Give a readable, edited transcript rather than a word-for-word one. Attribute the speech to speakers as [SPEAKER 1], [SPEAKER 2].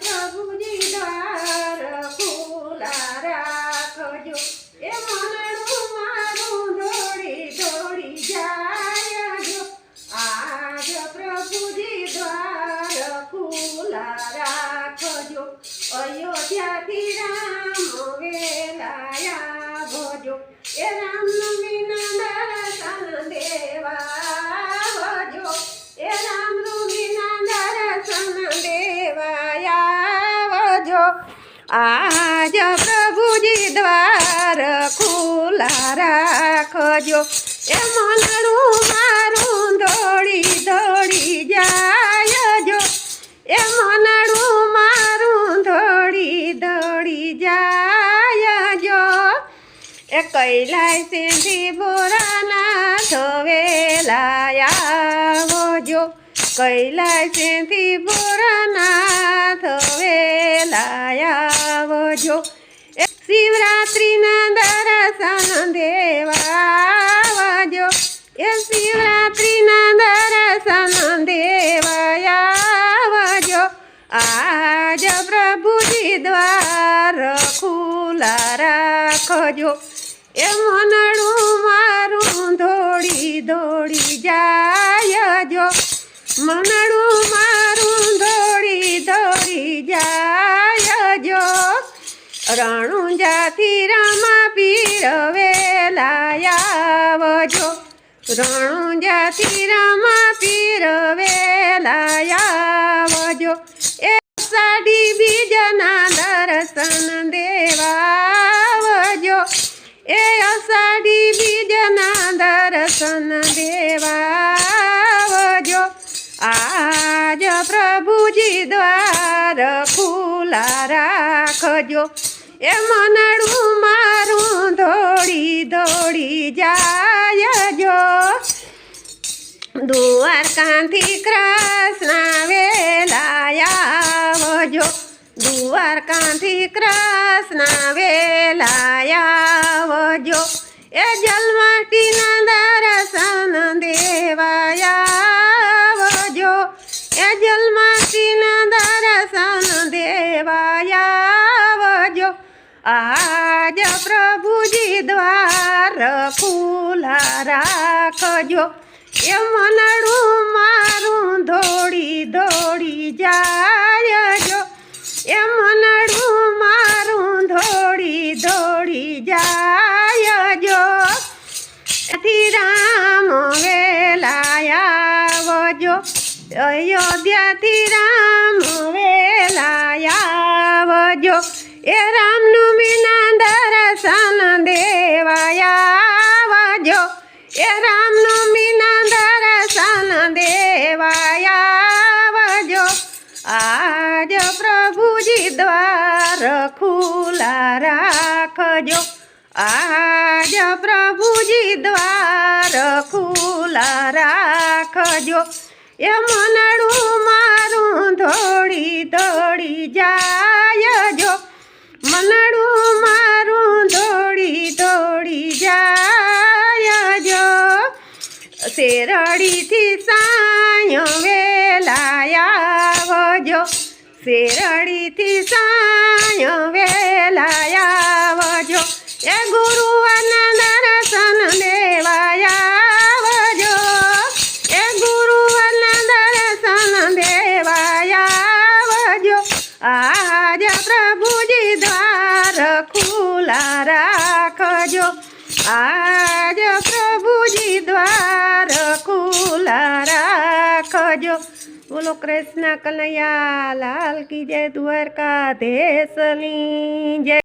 [SPEAKER 1] પ્રભુજી દ્વાર ખુલ્લા રાખજો એ મનડું મારું દોડી દોડી જાય જો આજ પ્રભુજી દ્વાર ખુલ્લા રાખજો અયોધ્યાથી રામ વેલાયા ભજો એ રામનું વિના દર્શન દેવા ભજો એ રામનું વિના દર્શન દેવાયા ભજો આજ પ્રભુજી દ્વાર ખુલ્લા રાખજો એ મનડું મારું દોડી દોડી જાય જો એ મનડું મારું દોડી દોડી જાય જો એ કૈલાસથી ભોળાનાથ વેલાયા જો કૈલાસથી ભોળાનાથ વેલાયા જો એ શિવરાત્રિના દર્શન દેવા જો એ શિવરાત્રિના દર્શન દેવાયા જો આજ પ્રભુજી દ્વાર ખુલ્લા રાખજો એ મનડું મારું દોડી દોડી જાય જો મનડું મારું દોડી દોડી જાય જો રણુંજાથી રમા પીર વેલાયા જો રણુંજાથી રમા પીર વેલાયા જો એ સાડી બીજના દર્શન દેવાજો એ અષાઢી બીજના દર્શન દેવાજો આજ પ્રભુજી દ્વાર ખુલ્લા રાખજો એ મનડું મારું દોડી દોડી જાય જો દ્વારકાથી કૃષ્ણ વેલાયા જો દ્વારકાથી કૃષ્ણ વેલાયા જો એ જન્માષ્ટમીના દર્શન દેવાયા જો એ જન્માષ્ટમીના દર્શન દેવાયા જો આજ પ્રભુજી દ્વાર ખુલ્લા રાખજો એ મનડું મારું દોડી દોડી જાય જો એ મનડું મારું દોડી દોડી જાય જો થી રામ વેલાયા જો અયોધ્યાથી રામ વેલાયા જો એ રામનું વિના દર્શન દેવાયા જો એ રામનું વિના દર્શન દેવાયા જો આજ પ્રભુજી દ્વાર ખુલ્લા રાખજો આજ પ્રભુજી દ્વાર ખુલ્લા રાખજો એ મનડું મારું દોડી દોડી જાય જો મનડું મારું દોડી દોડી જાય જો શેરડીથી સાંય વેલાયા જો શેરડીથી સાંય વેલાયા જો એ ગુરુવારના દર્શન દેવાયા જો એ ગુરુવારના દર્શન દેવાયા જો આજ પ્રભુજી દ્વાર ખુલ્લા રાખજો આજ પ્રભુજી દ્વાર ખુલ્લા રાખજો બોલો કૃષ્ણ કનૈયા લાલ કી જય દ્વારકાધીશની જય।